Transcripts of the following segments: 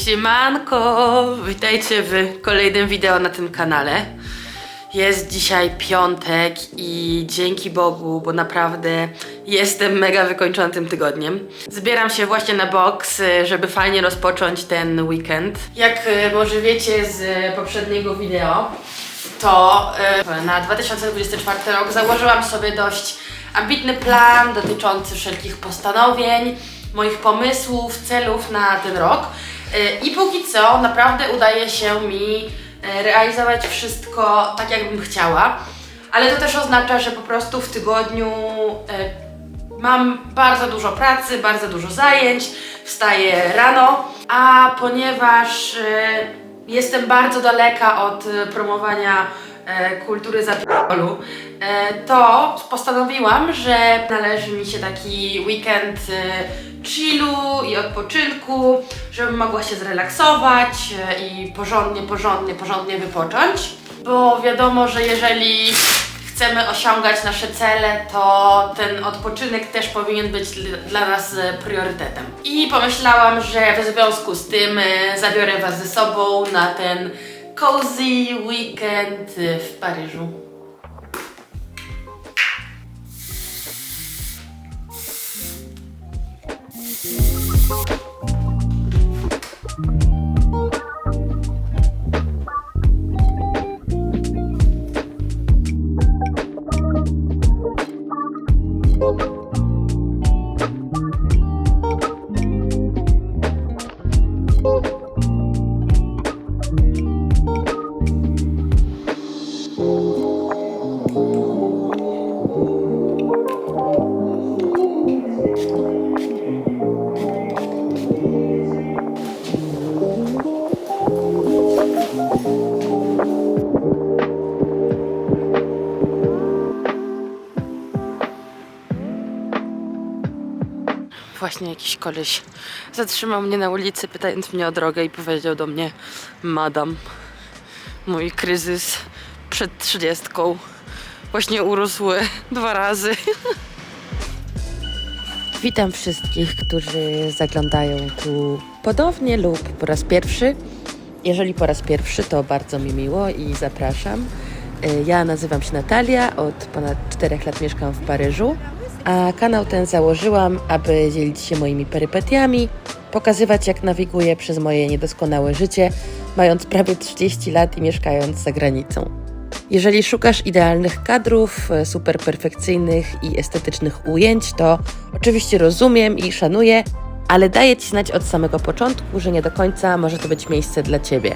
Siemanko! Witajcie w kolejnym wideo na tym kanale. Jest dzisiaj piątek i dzięki Bogu, bo naprawdę jestem mega wykończona tym tygodniem. Zbieram się właśnie na boks, żeby fajnie rozpocząć ten weekend. Jak może wiecie z poprzedniego wideo, to na 2024 rok założyłam sobie dość ambitny plan dotyczący wszelkich postanowień, moich pomysłów, celów na ten rok. I póki co naprawdę udaje się mi realizować wszystko tak, jakbym chciała. Ale to też oznacza, że po prostu w tygodniu mam bardzo dużo pracy, bardzo dużo zajęć, wstaję rano, a ponieważ jestem bardzo daleka od promowania kultury zapierdolu, to postanowiłam, że należy mi się taki weekend chillu i odpoczynku, żebym mogła się zrelaksować i porządnie wypocząć. Bo wiadomo, że jeżeli chcemy osiągać nasze cele, to ten odpoczynek też powinien być dla nas priorytetem. I pomyślałam, że w związku z tym zabiorę Was ze sobą na ten cozy weekend w Paryżu. Właśnie jakiś koleś zatrzymał mnie na ulicy, pytając mnie o drogę i powiedział do mnie: Madam, mój kryzys przed 30 właśnie urósł 2 razy. Witam wszystkich, którzy zaglądają tu ponownie lub po raz pierwszy. Jeżeli po raz pierwszy, to bardzo mi miło i zapraszam. Ja nazywam się Natalia, od ponad 4 lat mieszkam w Paryżu. A kanał ten założyłam, aby dzielić się moimi perypetiami, pokazywać, jak nawiguję przez moje niedoskonałe życie, mając prawie 30 lat i mieszkając za granicą. Jeżeli szukasz idealnych kadrów, super perfekcyjnych i estetycznych ujęć, to oczywiście rozumiem i szanuję, ale daję Ci znać od samego początku, że nie do końca może to być miejsce dla Ciebie.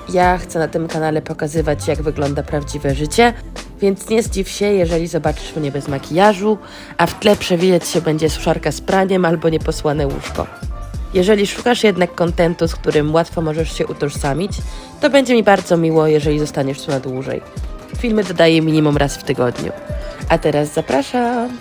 Ja chcę na tym kanale pokazywać, jak wygląda prawdziwe życie, więc nie zdziw się, jeżeli zobaczysz mnie bez makijażu, a w tle przewijać się będzie suszarka z praniem albo nieposłane łóżko. Jeżeli szukasz jednak kontentu, z którym łatwo możesz się utożsamić, to będzie mi bardzo miło, jeżeli zostaniesz tu na dłużej. Filmy dodaję minimum raz w tygodniu. A teraz zapraszam!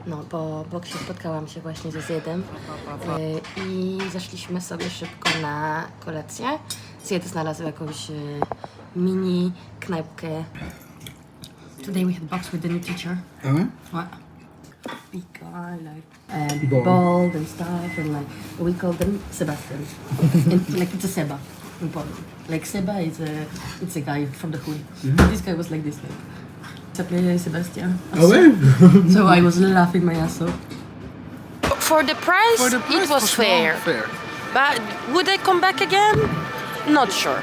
No, po boksie spotkałam się właśnie ze Zjedem i zeszliśmy sobie szybko na kolację. Zjed znalazł jakąś mini knajpkę. Today we had box with the new teacher. What? Big guy, like bald and stuff, and like we call them Sebastian. And, like it's a Seba in Poland. Like Seba is it's a guy from the hood. This guy was like this. Like, s'appelait Sébastien. Ah ouais? So I was laughing my ass off. For the price, it was fair. But would I come back again? Not sure.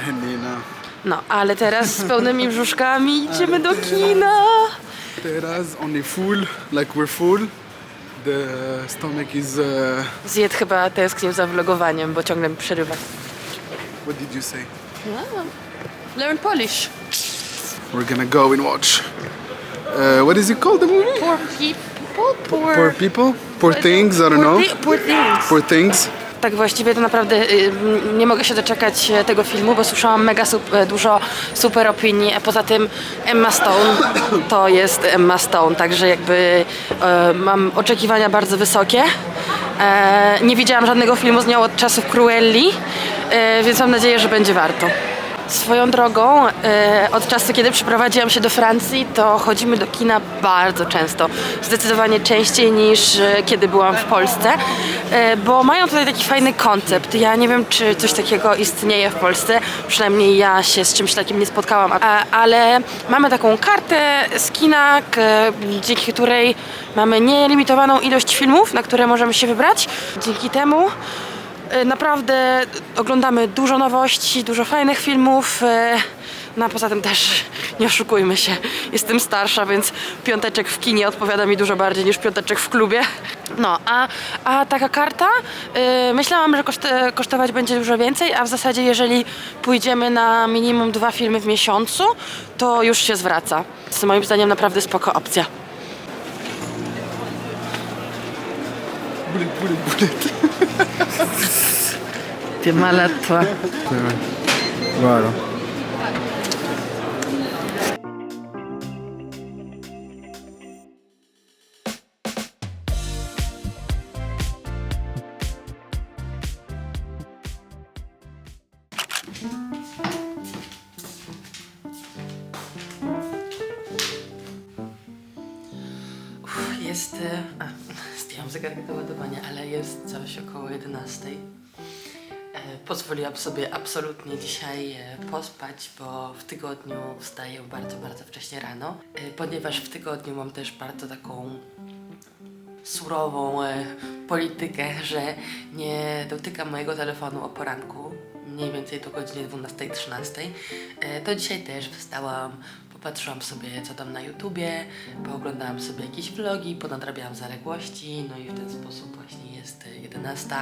Hennina. No, ale teraz z pełnymi brzuszkami idziemy do kina. Teraz on est full, like we're full. The stomach is... Zjed chyba tęsknił za vlogowaniem, bo ciągle mi przerywa. what did you say? Learn Polish. We're gonna go and watch. What is it called, the movie? Poor people, Poor people? Poor things? I don't know. Poor things. Poor things? Tak właściwie to naprawdę nie mogę się doczekać tego filmu, bo słyszałam mega dużo super opinii, a poza tym Emma Stone to jest Emma Stone, także jakby mam oczekiwania bardzo wysokie. Nie widziałam żadnego filmu z nią od czasów Cruelli, więc mam nadzieję, że będzie warto. Swoją drogą, od czasu, kiedy przeprowadziłam się do Francji, to chodzimy do kina bardzo często. Zdecydowanie częściej niż kiedy byłam w Polsce, bo mają tutaj taki fajny koncept. Ja nie wiem, czy coś takiego istnieje w Polsce, przynajmniej ja się z czymś takim nie spotkałam, ale mamy taką kartę z kina, dzięki której mamy nielimitowaną ilość filmów, na które możemy się wybrać. Dzięki temu naprawdę oglądamy dużo nowości, dużo fajnych filmów, no a poza tym też nie oszukujmy się, jestem starsza, więc piąteczek w kinie odpowiada mi dużo bardziej niż piąteczek w klubie. No, a taka karta myślałam, że kosztować będzie dużo więcej, a w zasadzie jeżeli pójdziemy na minimum 2 filmy w miesiącu, to już się zwraca. To moim zdaniem naprawdę spoko opcja. Bullet. Ty malatwa. Claro. Jest... zdjęłam zegarek do ładowania, ale jest coś około 11. Pozwoliłam sobie absolutnie dzisiaj pospać, bo w tygodniu wstaję bardzo, bardzo wcześnie rano, ponieważ w tygodniu mam też bardzo taką surową politykę, że nie dotykam mojego telefonu o poranku, mniej więcej do godziny 12:13. To dzisiaj też wstałam, popatrzyłam sobie co tam na YouTubie, pooglądałam sobie jakieś vlogi, ponadrabiałam zaległości, no i w ten sposób właśnie jest 11.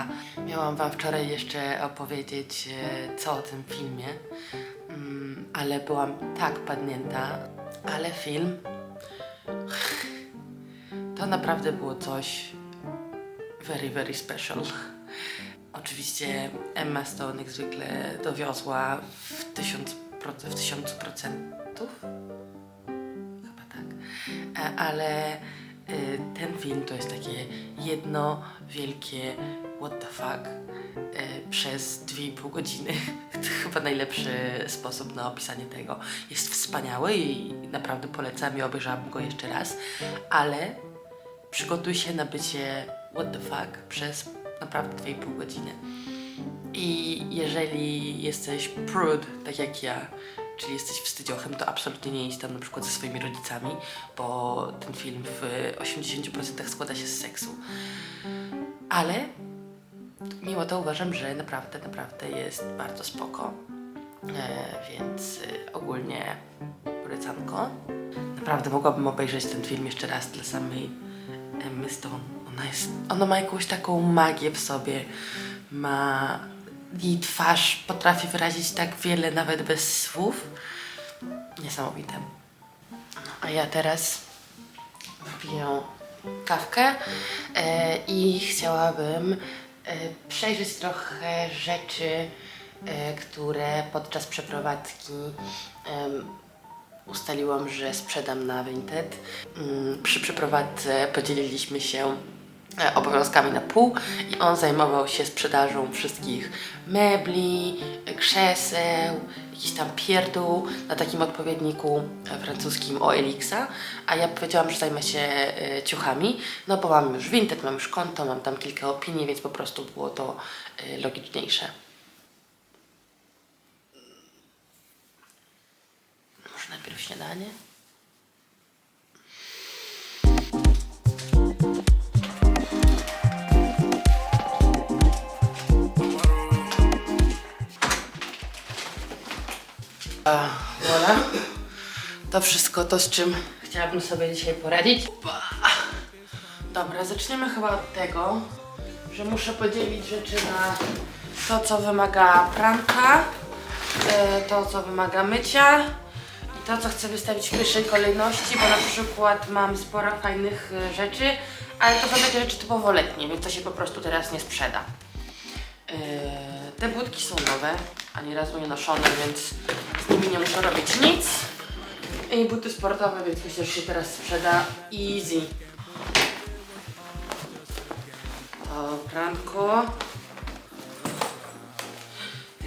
Miałam wam wczoraj jeszcze opowiedzieć co o tym filmie, ale byłam tak padnięta, ale film to naprawdę było coś very, very special. Oczywiście Emma Stone jak zwykle dowiozła w 1000%. Chyba tak. Ale ten film to jest takie jedno wielkie what the fuck przez 2,5 godziny. To chyba najlepszy sposób na opisanie tego. Jest wspaniały i naprawdę polecam i obejrzałam go jeszcze raz, ale przygotuj się na bycie what the fuck przez naprawdę 2,5 godziny. I jeżeli jesteś prude, tak jak ja, czyli jesteś wstydziochem, to absolutnie nie idź tam na przykład ze swoimi rodzicami, bo ten film w 80% składa się z seksu. Ale mimo to uważam, że naprawdę jest bardzo spoko. Więc ogólnie polecanko. Naprawdę mogłabym obejrzeć ten film jeszcze raz dla samej Emmy Stone. Ona ma jakąś taką magię w sobie. Jej twarz potrafi wyrazić tak wiele, nawet bez słów. Niesamowite. A ja teraz wypiję kawkę i chciałabym przejrzeć trochę rzeczy, które podczas przeprowadzki ustaliłam, że sprzedam na Vinted. Przy przeprowadzce podzieliliśmy się obowiązkami na pół i on zajmował się sprzedażą wszystkich mebli, krzeseł, jakiś tam pierdół na takim odpowiedniku francuskim OLX-a, a ja powiedziałam, że zajmę się ciuchami, no bo mam już Vinted, mam już konto, mam tam kilka opinii, więc po prostu było to logiczniejsze. Może najpierw śniadanie? Voilà. To wszystko to, z czym chciałabym sobie dzisiaj poradzić. Dobra, zaczniemy chyba od tego, że muszę podzielić rzeczy na to, co wymaga pranka, to, co wymaga mycia i to, co chcę wystawić w pierwszej kolejności, bo na przykład mam sporo fajnych rzeczy, ale to są takie rzeczy typowo letnie, więc to się po prostu teraz nie sprzeda. Te budki są nowe, ani razu nie noszone, więc z nimi nie muszę robić nic. I buty sportowe, więc myślę, że się teraz sprzeda easy. To pranko.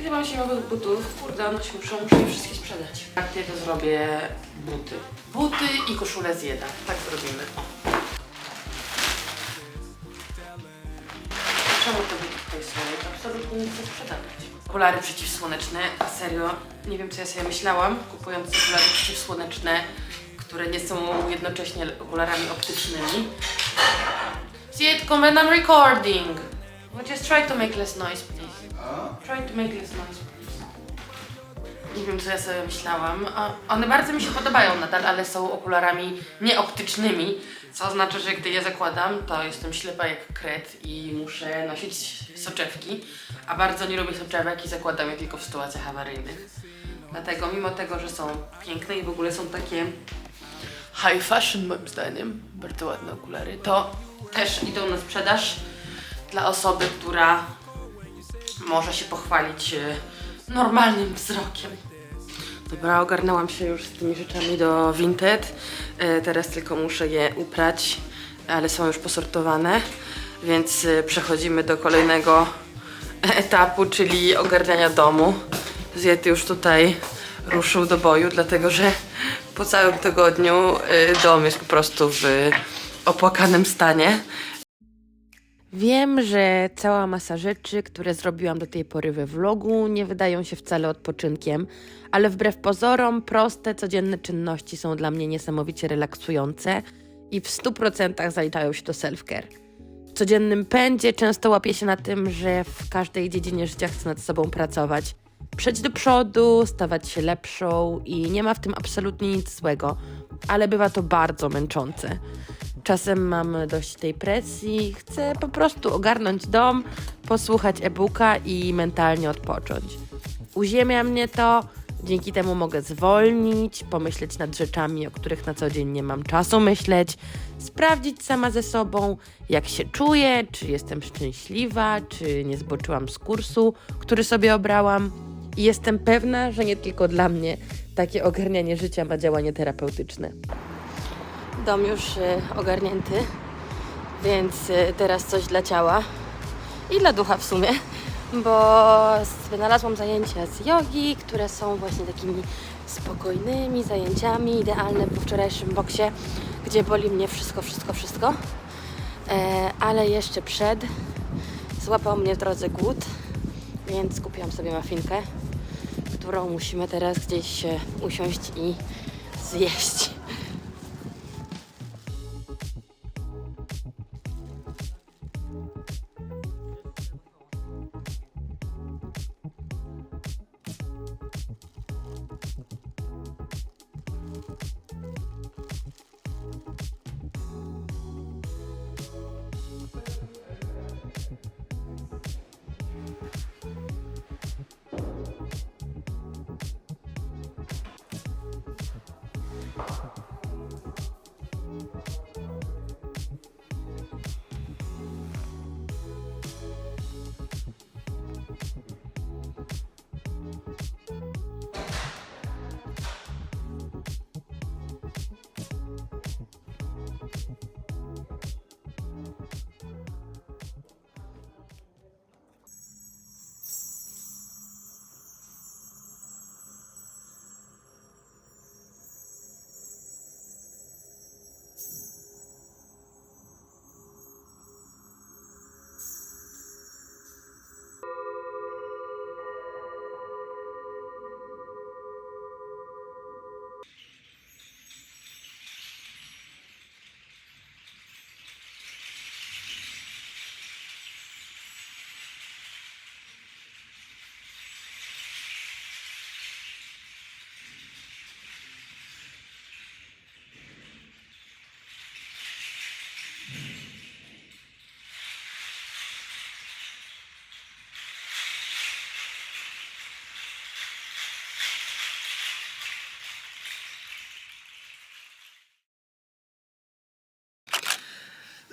Ile mam się nowych butów? Kurde, one się muszę je wszystkie sprzedać. Jak ja to zrobię buty. Buty i koszulę z jedna. Tak zrobimy. Czemu te buty tutaj są? To absolutnie nie chcę sprzedawać. Okulary przeciwsłoneczne, a serio, nie wiem co ja sobie myślałam, kupując okulary przeciwsłoneczne, które nie są jednocześnie okularami optycznymi. See it, come when I'm recording. Well, just try to make less noise, please. Try to make less noise, please. Nie wiem co ja sobie myślałam. One bardzo mi się podobają nadal, ale są okularami nieoptycznymi, co oznacza, że gdy je zakładam, to jestem ślepa jak kret i muszę nosić soczewki, a bardzo nie lubię soczewek i zakładam je tylko w sytuacjach awaryjnych. Dlatego mimo tego, że są piękne i w ogóle są takie high fashion moim zdaniem, bardzo ładne okulary, to też idą na sprzedaż dla osoby, która może się pochwalić normalnym wzrokiem. Dobra, ogarnęłam się już z tymi rzeczami do Vinted. Teraz tylko muszę je uprać, ale są już posortowane, więc przechodzimy do kolejnego etapu, czyli ogarniania domu. Zjety już tutaj ruszył do boju, dlatego że po całym tygodniu dom jest po prostu w opłakanym stanie. Wiem, że cała masa rzeczy, które zrobiłam do tej pory we vlogu, nie wydają się wcale odpoczynkiem, ale wbrew pozorom proste, codzienne czynności są dla mnie niesamowicie relaksujące i w 100% zaliczają się do self-care. W codziennym pędzie często łapię się na tym, że w każdej dziedzinie życia chcę nad sobą pracować. Przejść do przodu, stawać się lepszą i nie ma w tym absolutnie nic złego, ale bywa to bardzo męczące. Czasem mam dość tej presji, chcę po prostu ogarnąć dom, posłuchać e-booka i mentalnie odpocząć. Uziemia mnie to, dzięki temu mogę zwolnić, pomyśleć nad rzeczami, o których na co dzień nie mam czasu myśleć, sprawdzić sama ze sobą, jak się czuję, czy jestem szczęśliwa, czy nie zboczyłam z kursu, który sobie obrałam. I jestem pewna, że nie tylko dla mnie takie ogarnianie życia ma działanie terapeutyczne. Dom już ogarnięty, więc teraz coś dla ciała i dla ducha w sumie, bo wynalazłam zajęcia z jogi, które są właśnie takimi spokojnymi zajęciami, idealne po wczorajszym boksie, gdzie boli mnie wszystko, ale jeszcze złapał mnie w drodze głód, więc kupiłam sobie muffinkę, którą musimy teraz gdzieś usiąść i zjeść.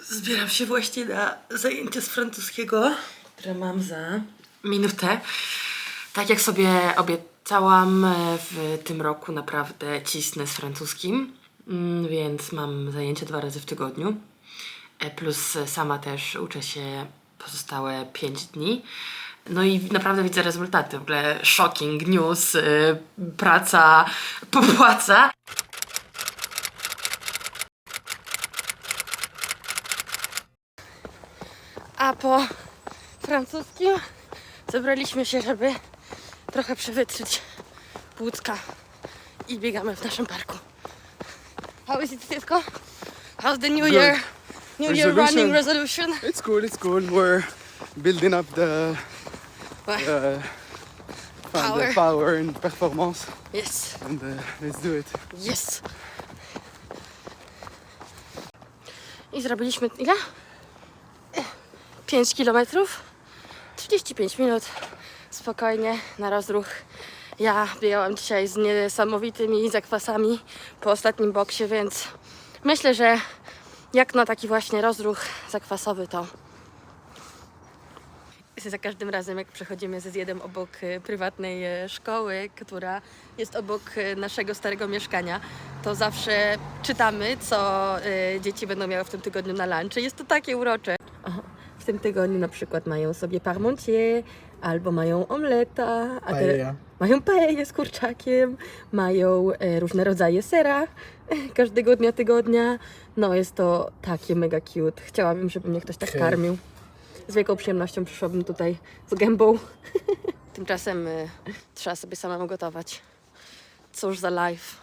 Zbieram się właśnie na zajęcie z francuskiego, które mam za minutę. Tak jak sobie obiecałam, w tym roku naprawdę cisnę z francuskim, więc mam zajęcie 2 razy w tygodniu. Plus sama też uczę się pozostałe 5 dni. No i naprawdę widzę rezultaty. W ogóle shocking news, praca popłaca. A po francuskim zebraliśmy się, żeby trochę przewietrzyć płucka i biegamy w naszym parku. How is it, Tytko? How's the New Year? New Year running resolution? It's cool. We're building up the Power. the power and performance, Yes. and let's do it. Yes. I zrobiliśmy ile? 5 kilometrów. 35 minut. Spokojnie, na rozruch. Ja biegałam dzisiaj z niesamowitymi zakwasami po ostatnim boksie, więc myślę, że jak na taki właśnie rozruch zakwasowy to za każdym razem, jak przechodzimy ze zjedem obok prywatnej szkoły, która jest obok naszego starego mieszkania, to zawsze czytamy, co dzieci będą miały w tym tygodniu na lunch. Jest to takie urocze. W tym tygodniu na przykład mają sobie parmentier, albo mają omleta, Paella. mają paellę z kurczakiem, mają różne rodzaje sera każdego dnia tygodnia. No jest to takie mega cute. Chciałabym, żeby mnie ktoś tak karmił. Z wielką przyjemnością przyszłabym tutaj z gębą. Tymczasem trzeba sobie samemu gotować. Cóż za life.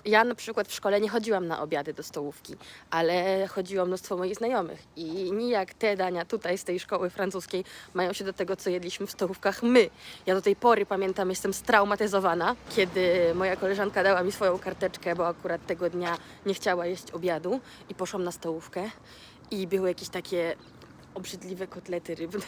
Ja na przykład w szkole nie chodziłam na obiady do stołówki, ale chodziło mnóstwo moich znajomych i nijak te dania tutaj z tej szkoły francuskiej mają się do tego, co jedliśmy w stołówkach my. Ja do tej pory pamiętam, jestem straumatyzowana, kiedy moja koleżanka dała mi swoją karteczkę, bo akurat tego dnia nie chciała jeść obiadu i poszłam na stołówkę i były jakieś takie obrzydliwe kotlety rybne.